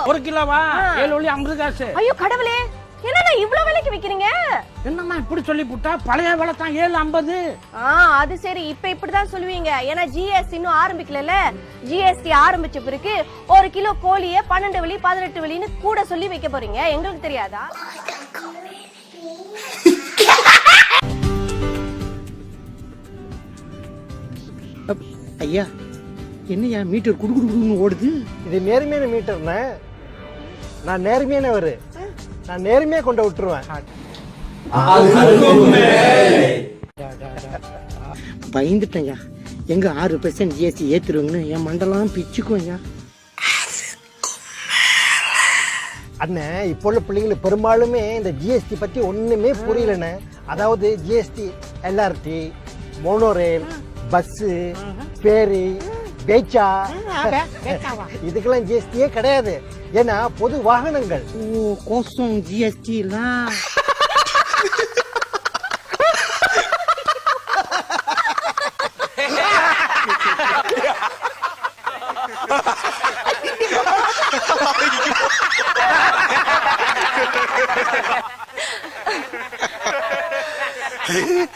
1 கிலோவா 7.50 காசு. ஐயோ கடவுளே, என்னண்ணா இவ்ளோ விலைக்கு விக்கிறீங்க? என்னம்மா இப்படி சொல்லி புட்டா? பழைய விலை தான் 7.50. அது சரி, இப்ப இப்படிதான் சொல்லுவீங்க. ஏன்னா ஜிஎஸ்டி இன்னும் ஆரம்பிக்கல. ஜிஎஸ்டி ஆரம்பிச்ச பிறகு 1 கிலோ கோழியே 12 வெள்ளி 18 வெள்ளின்னு கூட சொல்லி வைக்க போறீங்க. எங்களுக்கு தெரியாதா? ஐயா, என்னையா மீட்டர் குடு குடு குடுன்னு ஓடுது? இது நேர்மையான மீட்டர்ண்ணே. நான் நேர்மையானவரு. நான் நேர்மையா கொண்டு விட்டுருவேன். பயந்துட்டேன்யா. எங்க 6% ஜிஎஸ்டி ஏத்துருவீங்கன்னு என் மண்டலம் பிச்சுக்கும் ஐயா. அண்ணே, இப்போ உள்ள பிள்ளைங்களுக்கு பெரும்பாலுமே இந்த ஜிஎஸ்டி பத்தி ஒண்ணுமே புரியலண்ணே. அதாவது ஜிஎஸ்டி எல்ஆர்டி, மோனோரேல், பஸ்ஸு, பேரி, பேச்சா, இதுக்கெல்லாம் ஜிஎஸ்டியே கிடையாது. ஏன்னா பொது வாகனங்கள். ஓ, கோசம் ஜிஎஸ்டி எல்லாம்.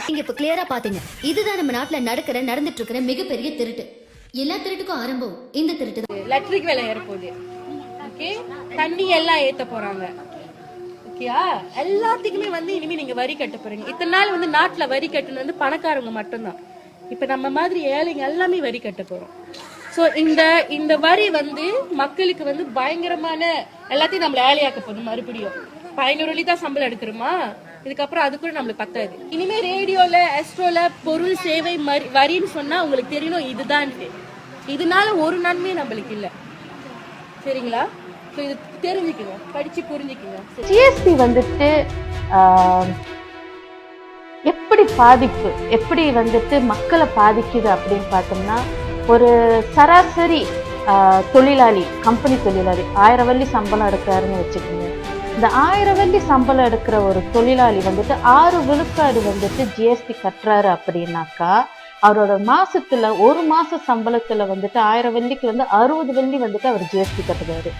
நீங்க இப்ப கிளியரா பாத்தீங்க. இதுதான் நம்ம நாட்டுல நடந்துட்டு இருக்கிற மிகப்பெரிய திருட்டு. எல்லா திருட்டுக்கும் ஆரம்பம் இந்த திருட்டு தான். எலக்ட்ரிக் விலை ஏற போகுது. ஓகே, தண்ணி எல்லாம் ஏத்த போறாங்க. ஓகேயா, எல்லாத்துக்குமே இனிமே நீங்க வரி கட்ட போறீங்க. இத்தனை நாள் நாட்டுல வரி கட்டணும் பணக்காரங்க மட்டும்தான். இப்ப நம்ம மாதிரி ஏழைங்க எல்லாமே வரி கட்ட போறோம். சோ இந்த வரி மக்களுக்கு பயங்கரமான எல்லாத்தையும் நம்மள ஏழையாக்க போகுது. மறுபடியும் 500 வெள்ளி தான் சம்பளம் எடுக்கிறோமா, இதுக்கப்புறம் அது கூட நம்மளுக்கு பத்தாது. இனிமே ரேடியோல எஸ்ட்ரோல பொருள் சேவை வரின்னு சொன்னா உங்களுக்கு தெரியணும் இதுதான். இதனால ஒரு நன்மை நம்மளுக்கு இல்ல. சரிங்களா? இது தெரிஞ்சுக்கங்க, படிச்சு புரிஞ்சுக்கங்க. ஜிஎஸ்டி எப்படி பாதிப்பு, எப்படி மக்களை பாதிக்குது அப்படின்னு பார்த்தோம்னா, ஒரு சராசரி தொழிலாளி, கம்பெனி தொழிலாளி 1000 வெள்ளி சம்பளம் எடுக்கிறாருன்னு வச்சுக்கோங்க. இந்த 1000 வெள்ளி சம்பளம் எடுக்கிற ஒரு தொழிலாளி 6 விழுக்காடு ஜிஎஸ்டி கட்டுறாரு அப்படின்னாக்கா, அவரோட மாசத்துல ஒரு மாச சம்பளத்துல 1000 வெள்ளிக்கு 60 வெள்ளி அவர் ஜிஎஸ்டி கட்டுறாரு.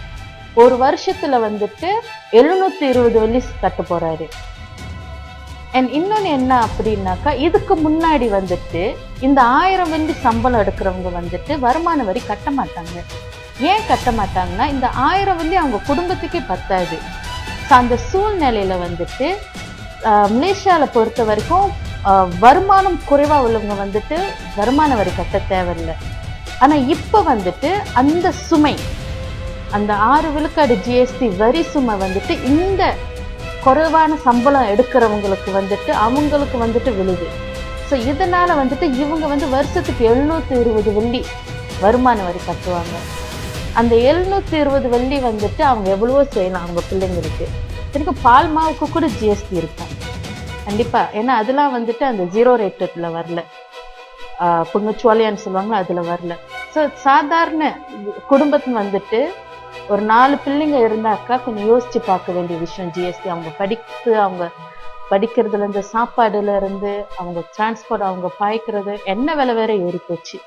ஒரு வருஷத்துல 720 வெள்ளி கட்ட போறாரு. அண்ட் இன்னொன்னு என்ன அப்படின்னாக்கா, இதுக்கு முன்னாடி இந்த 1000 வெள்ளி சம்பளம் எடுக்கிறவங்க வருமான வரி கட்ட மாட்டாங்க. ஏன் கட்ட மாட்டாங்கன்னா, இந்த 1000 வெள்ளி அவங்க குடும்பத்துக்கே பத்தாது. அந்த சூழ்நிலையில மலேசியால பொறுத்த வரைக்கும் வருமானம் குறைவா உள்ளவங்க வருமான வரி கட்ட தேவையில்லை. ஆனா இப்ப அந்த சுமை, அந்த 6 விழுக்காடு ஜிஎஸ்டி வரி சுமை இந்த குறைவான சம்பளம் எடுக்கிறவங்களுக்கு அவங்களுக்கு விழுது. ஸோ இதனால இவங்க வருஷத்துக்கு 720 வெள்ளி வருமான வரி கட்டுவாங்க. அந்த 720 வெள்ளி அவங்க எவ்வளவோ செய்யலாம் அவங்க பிள்ளைங்களுக்கு. எனக்கு பால் மாவுக்கு கூட ஜிஎஸ்டி இருக்கும் கண்டிப்பா. ஏன்னா அதெல்லாம் அந்த 0 ரேட்ல வரல, புங்கச்சுவாலியான்னு சொல்லுவாங்களா, அதுல வரல. ஸோ சாதாரண குடும்பத்து ஒரு 4 பிள்ளைங்க இருந்தாக்கா கொஞ்சம் யோசிச்சு பார்க்க வேண்டிய விஷயம் ஜிஎஸ்டி. அவங்க படிக்கிறதுல இருந்து, சாப்பாடுல இருந்து, அவங்க டிரான்ஸ்போர்ட், அவங்க பாய்க்கிறது, என்ன விலை வேற ஏறி போச்சு.